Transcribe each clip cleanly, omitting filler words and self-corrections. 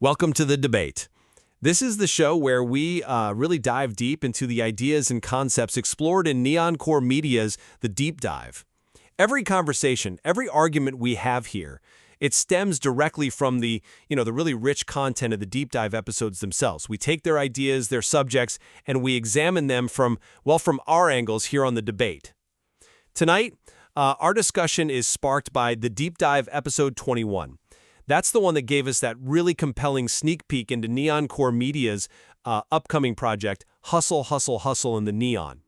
Welcome to The Debate. This is the show where we really dive deep into the ideas and concepts explored in Neon Core Media's The Deep Dive. Every conversation, every argument we have here, it stems directly from the really rich content of the Deep Dive episodes themselves. We take their ideas, their subjects, and we examine them from our angles here on The Debate. Tonight, our discussion is sparked by The Deep Dive episode 21. That's the one that gave us that really compelling sneak peek into Neon Core Media's upcoming project, Hustle, Hustle, Hustle in the Neon.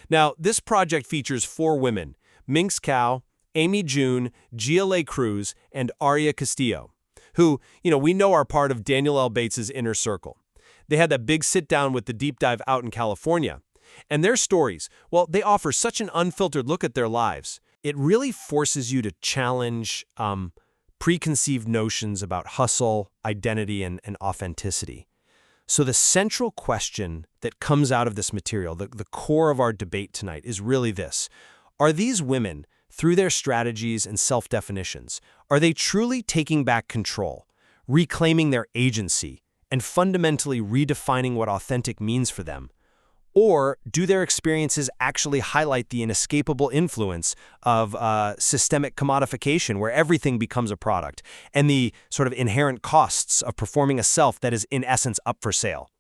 Now, this project features 4 women, Minx Cao, Amy June, GLA Cruz, and Aria Castillo, who, we know are part of Daniel L. Bates's inner circle. They had that big sit-down with the Deep Dive out in California. And their stories, well, they offer such an unfiltered look at their lives. It really forces you to challenge preconceived notions about hustle, identity, and authenticity. So the central question that comes out of this material, the core of our debate tonight, is really this. Are these women, through their strategies and self-definitions, are they truly taking back control, reclaiming their agency, and fundamentally redefining what authentic means for them? Or do their experiences actually highlight the inescapable influence of systemic commodification, where everything becomes a product, and the sort of inherent costs of performing a self that is in essence up for sale?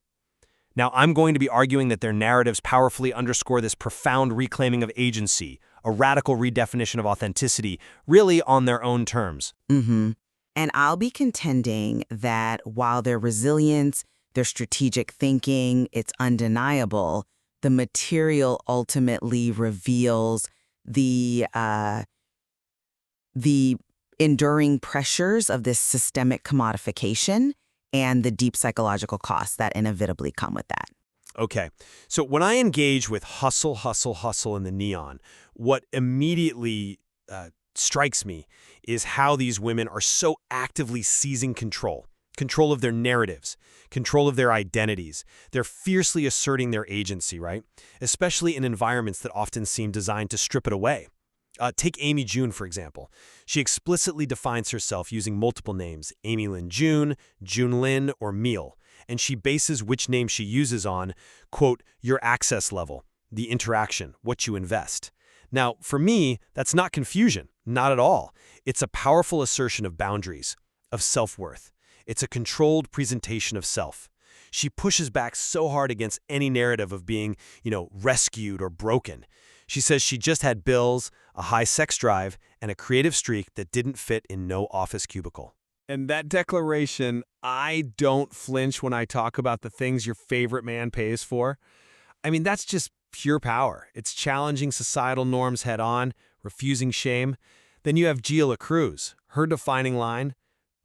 Now, I'm going to be arguing that their narratives powerfully underscore this profound reclaiming of agency, a radical redefinition of authenticity, really on their own terms. And I'll be contending that while their resilience, their strategic thinking, it's undeniable, the material ultimately reveals the enduring pressures of this systemic commodification and the deep psychological costs that inevitably come with that. Okay, so when I engage with hustle, hustle, hustle in the Neon, what immediately strikes me is how these women are so actively seizing control of their narratives, control of their identities. They're fiercely asserting their agency, right? Especially in environments that often seem designed to strip it away. Take Amy June, for example. She explicitly defines herself using multiple names, Amy Lynn June, June Lynn, or Meal, and she bases which name she uses on, quote, your access level, the interaction, what you invest. Now, for me, that's not confusion, not at all. It's a powerful assertion of boundaries, of self-worth. It's a controlled presentation of self. She pushes back so hard against any narrative of being, rescued or broken. She says she just had bills, a high sex drive, and a creative streak that didn't fit in no office cubicle. And that declaration, I don't flinch when I talk about the things your favorite man pays for. I mean, that's just pure power. It's challenging societal norms head on, refusing shame. Then you have GLA Cruz, her defining line,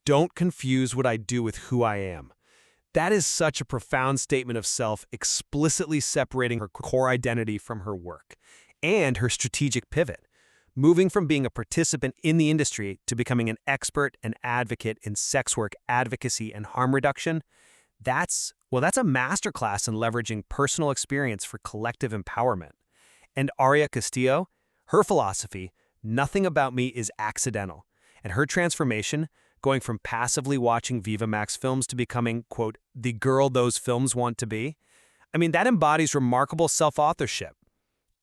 don't confuse what I do with who I am. That is such a profound statement of self, explicitly separating her core identity from her work and her strategic pivot, moving from being a participant in the industry to becoming an expert and advocate in sex work advocacy and harm reduction. That's a masterclass in leveraging personal experience for collective empowerment. And Aria Castillo, her philosophy, nothing about me is accidental, and her transformation, going from passively watching Viva Max films to becoming, quote, the girl those films want to be. I mean, that embodies remarkable self-authorship.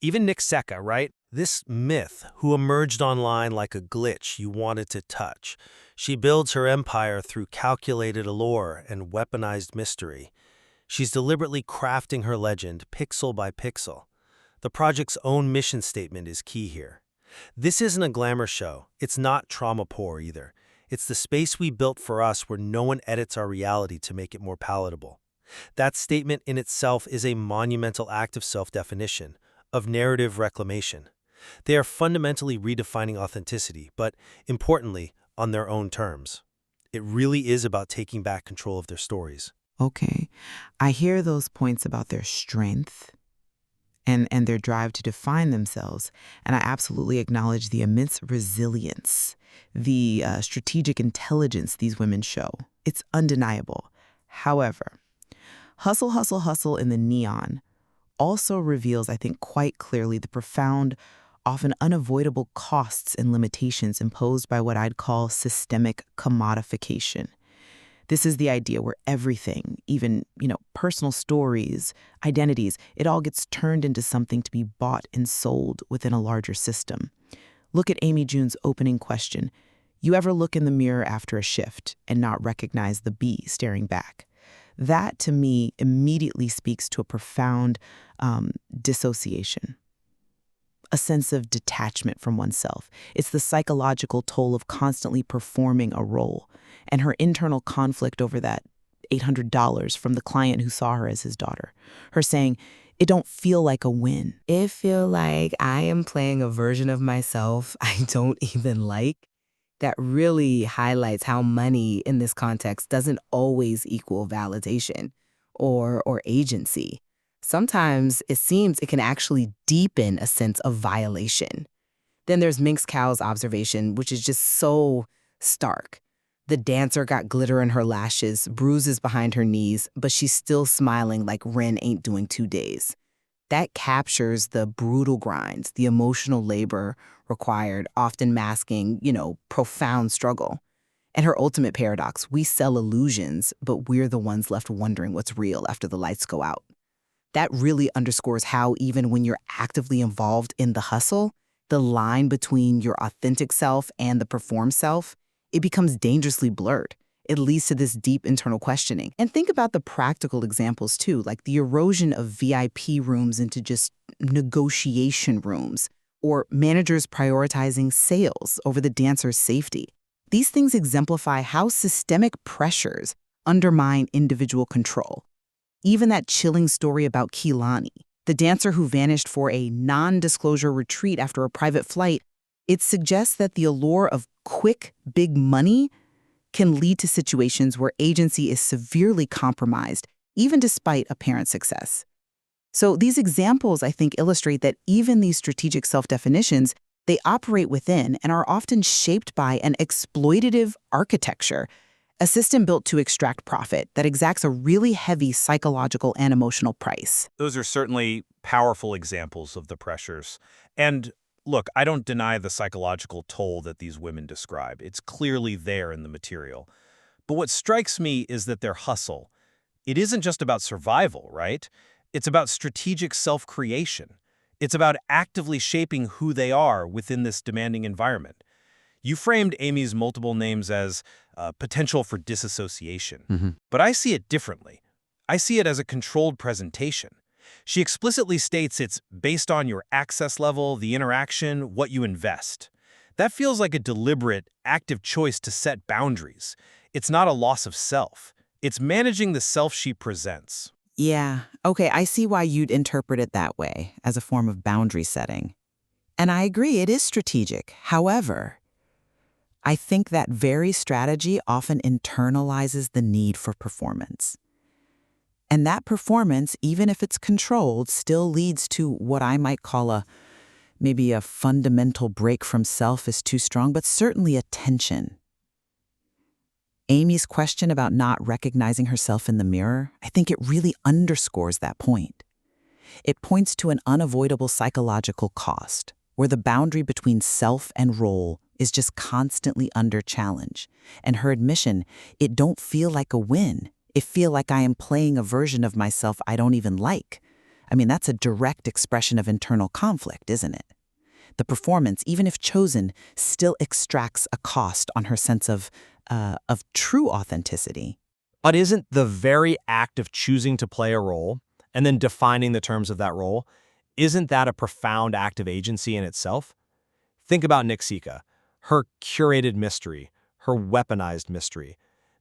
Even Nick Secca, right? This myth, who emerged online like a glitch you wanted to touch, she builds her empire through calculated allure and weaponized mystery. She's deliberately crafting her legend pixel by pixel. The project's own mission statement is key here. This isn't a glamour show. It's not trauma porn either. It's the space we built for us where no one edits our reality to make it more palatable. That statement in itself is a monumental act of self-definition, of narrative reclamation. They are fundamentally redefining authenticity, but, importantly, on their own terms. It really is about taking back control of their stories. Okay, I hear those points about their strength and their drive to define themselves, and I absolutely acknowledge the immense resilience, the strategic intelligence these women show. It's undeniable. However, Hustle, Hustle, Hustle in the Neon also reveals, I think, quite clearly the profound, often unavoidable costs and limitations imposed by what I'd call systemic commodification. This is the idea where everything, even, personal stories, identities, it all gets turned into something to be bought and sold within a larger system. Look at Amy June's opening question. You ever look in the mirror after a shift and not recognize the bee staring back? That, to me, immediately speaks to a profound dissociation, a sense of detachment from oneself. It's the psychological toll of constantly performing a role, and her internal conflict over that $800 from the client who saw her as his daughter. Her saying, it don't feel like a win. It feel like I am playing a version of myself I don't even like. That really highlights how money in this context doesn't always equal validation or agency. Sometimes it seems it can actually deepen a sense of violation. Then there's Minx Cow's observation, which is just so stark. The dancer got glitter in her lashes, bruises behind her knees, but she's still smiling like Ren ain't doing 2 days. That captures the brutal grinds, the emotional labor required, often masking, profound struggle. And her ultimate paradox, we sell illusions, but we're the ones left wondering what's real after the lights go out. That really underscores how even when you're actively involved in the hustle, the line between your authentic self and the performed self, it becomes dangerously blurred. It leads to this deep internal questioning. And think about the practical examples too, like the erosion of VIP rooms into just negotiation rooms, or managers prioritizing sales over the dancer's safety. These things exemplify how systemic pressures undermine individual control. Even that chilling story about Keelani, the dancer who vanished for a non-disclosure retreat after a private flight, it suggests that the allure of quick, big money can lead to situations where agency is severely compromised, even despite apparent success. So these examples, I think, illustrate that even these strategic self-definitions, they operate within and are often shaped by an exploitative architecture, a system built to extract profit that exacts a really heavy psychological and emotional price. Those are certainly powerful examples of the pressures. And look, I don't deny the psychological toll that these women describe. It's clearly there in the material. But what strikes me is that their hustle, it isn't just about survival, right? It's about strategic self-creation. It's about actively shaping who they are within this demanding environment. You framed Amy's multiple names as potential for disassociation. But I see it differently. I see it as a controlled presentation. She explicitly states it's based on your access level, the interaction, what you invest. That feels like a deliberate, active choice to set boundaries. It's not a loss of self. It's managing the self she presents. Yeah, okay, I see why you'd interpret it that way, as a form of boundary setting. And I agree, it is strategic. However, I think that very strategy often internalizes the need for performance. And that performance, even if it's controlled, still leads to what I might call maybe a fundamental break from self is too strong, but certainly a tension. Amy's question about not recognizing herself in the mirror, I think it really underscores that point. It points to an unavoidable psychological cost, where the boundary between self and role is just constantly under challenge. And her admission, it don't feel like a win. It feel like I am playing a version of myself I don't even like. I mean, that's a direct expression of internal conflict, isn't it? The performance, even if chosen, still extracts a cost on her sense of true authenticity. But isn't the very act of choosing to play a role and then defining the terms of that role, isn't that a profound act of agency in itself? Think about Nixika, her curated mystery, her weaponized mystery.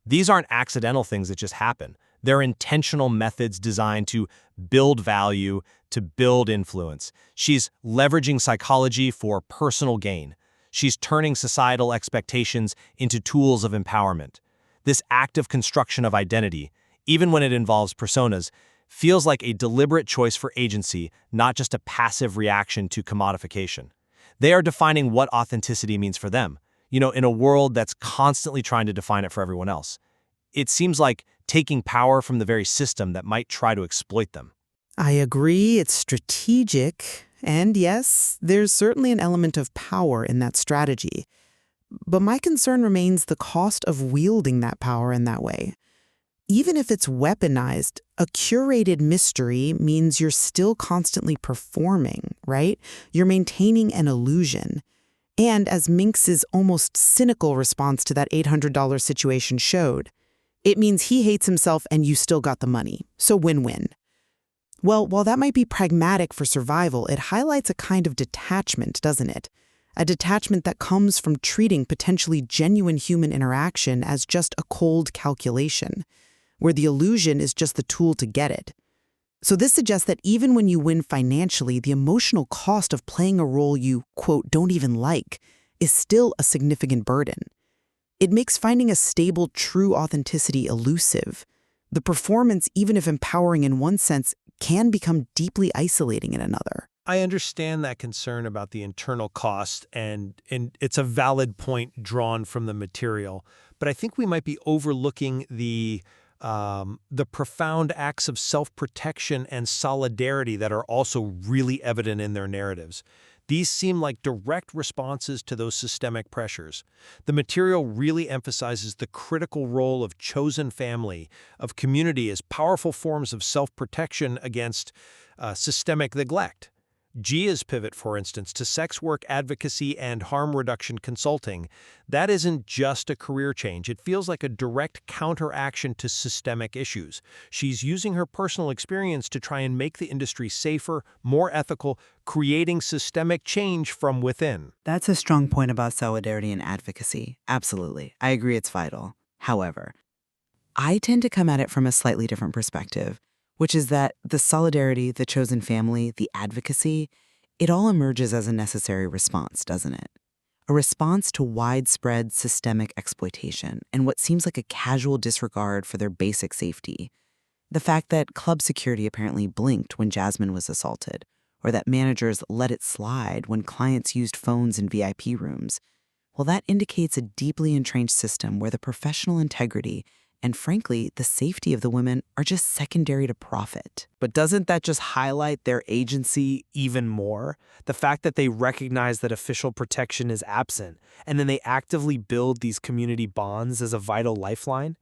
These aren't accidental things that just happen. They're intentional methods designed to build value, to build influence. She's leveraging psychology for personal gain. She's turning societal expectations into tools of empowerment. This active construction of identity, even when it involves personas, feels like a deliberate choice for agency, not just a passive reaction to commodification. They are defining what authenticity means for them, in a world that's constantly trying to define it for everyone else. It seems like taking power from the very system that might try to exploit them. I agree, it's strategic, and yes, there's certainly an element of power in that strategy. But my concern remains the cost of wielding that power in that way. Even if it's weaponized, a curated mystery means you're still constantly performing, right? You're maintaining an illusion. And as Minx's almost cynical response to that $800 situation showed, it means he hates himself and you still got the money. So win-win. Well, while that might be pragmatic for survival, it highlights a kind of detachment, doesn't it? A detachment that comes from treating potentially genuine human interaction as just a cold calculation, where the illusion is just the tool to get it. So this suggests that even when you win financially, the emotional cost of playing a role you, quote, don't even like, is still a significant burden. It makes finding a stable, true authenticity elusive. The performance, even if empowering in one sense, can become deeply isolating in another. I understand that concern about the internal cost, and it's a valid point drawn from the material. But I think we might be overlooking the profound acts of self-protection and solidarity that are also really evident in their narratives. These seem like direct responses to those systemic pressures. The material really emphasizes the critical role of chosen family, of community as powerful forms of self-protection against systemic neglect. Gia's pivot, for instance, to sex work advocacy and harm reduction consulting, that isn't just a career change. It feels like a direct counteraction to systemic issues. She's using her personal experience to try and make the industry safer, more ethical, creating systemic change from within. That's a strong point about solidarity and advocacy. Absolutely. I agree it's vital. However, I tend to come at it from a slightly different perspective, which is that the solidarity, the chosen family, the advocacy, it all emerges as a necessary response, doesn't it? A response to widespread systemic exploitation and what seems like a casual disregard for their basic safety. The fact that club security apparently blinked when Jasmine was assaulted, or that managers let it slide when clients used phones in VIP rooms, well, that indicates a deeply entrenched system where the professional integrity and frankly, the safety of the women are just secondary to profit. But doesn't that just highlight their agency even more? The fact that they recognize that official protection is absent, and then they actively build these community bonds as a vital lifeline?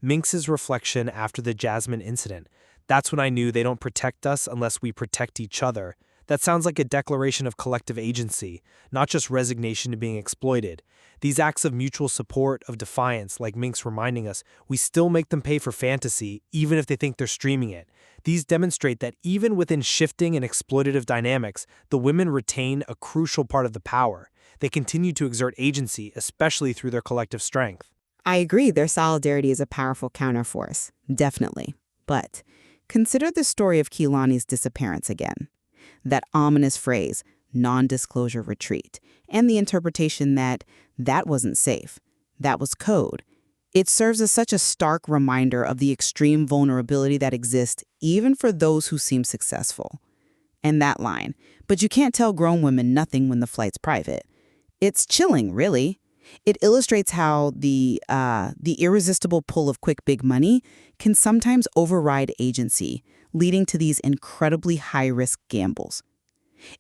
Minx's reflection after the Jasmine incident, that's when I knew they don't protect us unless we protect each other. That sounds like a declaration of collective agency, not just resignation to being exploited. These acts of mutual support, of defiance, like Minx reminding us, we still make them pay for fantasy, even if they think they're streaming it. These demonstrate that even within shifting and exploitative dynamics, the women retain a crucial part of the power. They continue to exert agency, especially through their collective strength. I agree their solidarity is a powerful counterforce, definitely. But consider the story of Kehlani's disappearance again. That ominous phrase, non-disclosure retreat, and the interpretation that that wasn't safe, that was code. It serves as such a stark reminder of the extreme vulnerability that exists even for those who seem successful. And that line, but you can't tell grown women nothing when the flight's private. It's chilling, really. It illustrates how the irresistible pull of quick big money can sometimes override agency, leading to these incredibly high-risk gambles.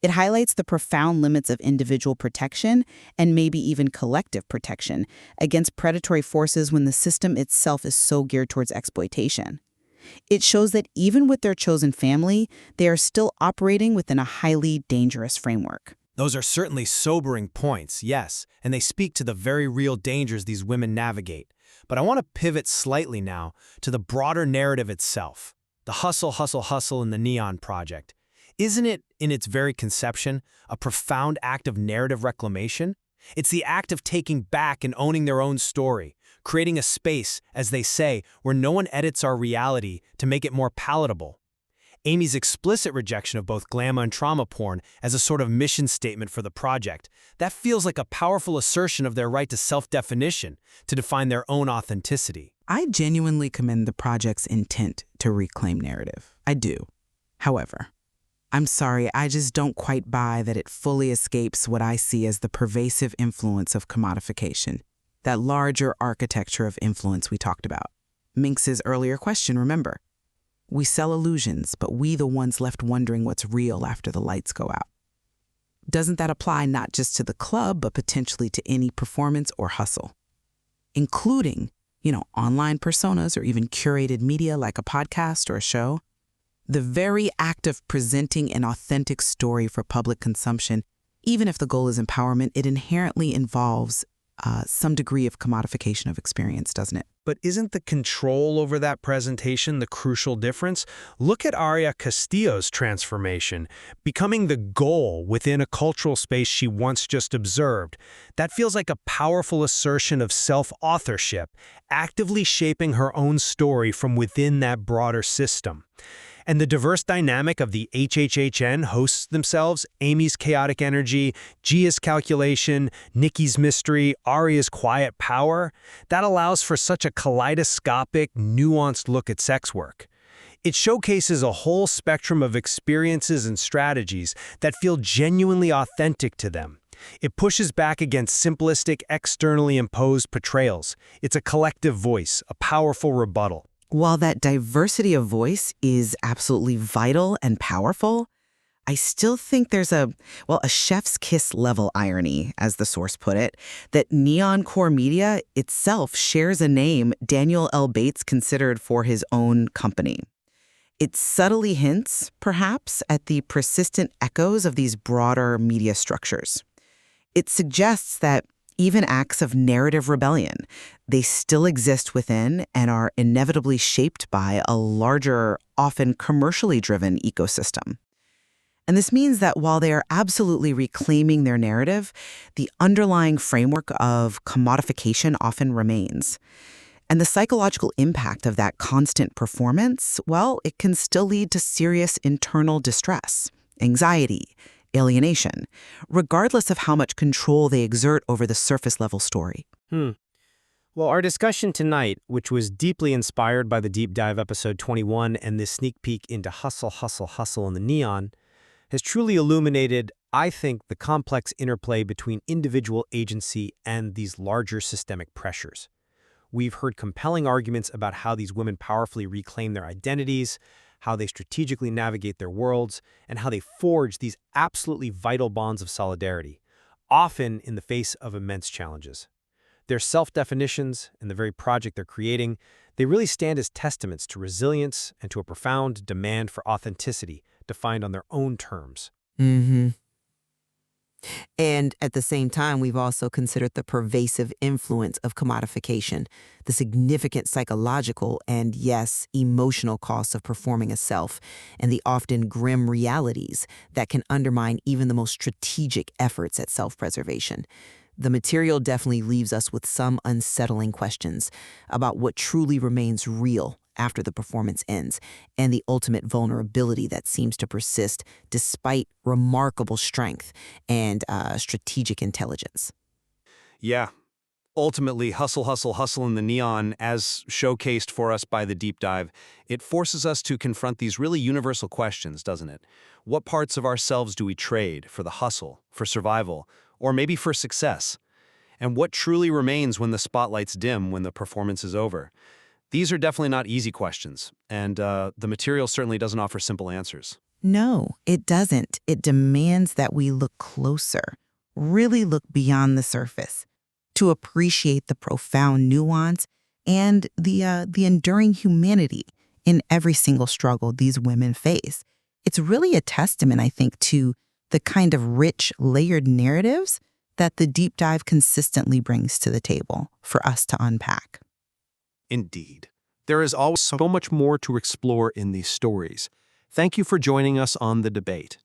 It highlights the profound limits of individual protection and maybe even collective protection against predatory forces when the system itself is so geared towards exploitation. It shows that even with their chosen family, they are still operating within a highly dangerous framework. Those are certainly sobering points, yes, and they speak to the very real dangers these women navigate. But I want to pivot slightly now to the broader narrative itself. The hustle, hustle, hustle in the Neon Project. Isn't it, in its very conception, a profound act of narrative reclamation? It's the act of taking back and owning their own story, creating a space, as they say, where no one edits our reality to make it more palatable. Amy's explicit rejection of both glamour and trauma porn as a sort of mission statement for the project, that feels like a powerful assertion of their right to self-definition, to define their own authenticity. I genuinely commend the project's intent to reclaim narrative. I do. However, I'm sorry, I just don't quite buy that it fully escapes what I see as the pervasive influence of commodification, that larger architecture of influence we talked about. Minx's earlier question, remember? We sell illusions, but we the ones left wondering what's real after the lights go out. Doesn't that apply not just to the club, but potentially to any performance or hustle, including, online personas or even curated media like a podcast or a show? The very act of presenting an authentic story for public consumption, even if the goal is empowerment, it inherently involves some degree of commodification of experience, doesn't it? But isn't the control over that presentation the crucial difference? Look at Aria Castillo's transformation, becoming the goal within a cultural space she once just observed. That feels like a powerful assertion of self-authorship, actively shaping her own story from within that broader system. And the diverse dynamic of the HHHN hosts themselves, Amy's chaotic energy, Gia's calculation, Nikki's mystery, Aria's quiet power, that allows for such a kaleidoscopic, nuanced look at sex work. It showcases a whole spectrum of experiences and strategies that feel genuinely authentic to them. It pushes back against simplistic, externally imposed portrayals. It's a collective voice, a powerful rebuttal. While that diversity of voice is absolutely vital and powerful, I still think there's a chef's kiss level irony, as the source put it, that Neon Core Media itself shares a name Daniel L. Bates considered for his own company. It subtly hints, perhaps, at the persistent echoes of these broader media structures. It suggests that even acts of narrative rebellion, they still exist within and are inevitably shaped by a larger, often commercially driven ecosystem. And this means that while they are absolutely reclaiming their narrative, the underlying framework of commodification often remains. And the psychological impact of that constant performance, it can still lead to serious internal distress, anxiety, alienation, regardless of how much control they exert over the surface-level story. Well, our discussion tonight, which was deeply inspired by the Deep Dive episode 21 and this sneak peek into hustle, hustle, hustle in the neon, has truly illuminated, I think, the complex interplay between individual agency and these larger systemic pressures. We've heard compelling arguments about how these women powerfully reclaim their identities, how they strategically navigate their worlds, and how they forge these absolutely vital bonds of solidarity, often in the face of immense challenges. Their self-definitions and the very project they're creating, they really stand as testaments to resilience and to a profound demand for authenticity defined on their own terms. And at the same time, we've also considered the pervasive influence of commodification, the significant psychological and, yes, emotional costs of performing a self, and the often grim realities that can undermine even the most strategic efforts at self-preservation. The material definitely leaves us with some unsettling questions about what truly remains real after the performance ends, and the ultimate vulnerability that seems to persist despite remarkable strength and strategic intelligence. Yeah. Ultimately, hustle, hustle, hustle in the neon, as showcased for us by the deep dive, it forces us to confront these really universal questions, doesn't it? What parts of ourselves do we trade for the hustle, for survival, or maybe for success? And what truly remains when the spotlight's dim, when the performance is over? These are definitely not easy questions, and the material certainly doesn't offer simple answers. No, it doesn't. It demands that we look closer, really look beyond the surface, to appreciate the profound nuance and the enduring humanity in every single struggle these women face. It's really a testament, I think, to the kind of rich, layered narratives that the deep dive consistently brings to the table for us to unpack. Indeed. There is always so much more to explore in these stories. Thank you for joining us on The Debate.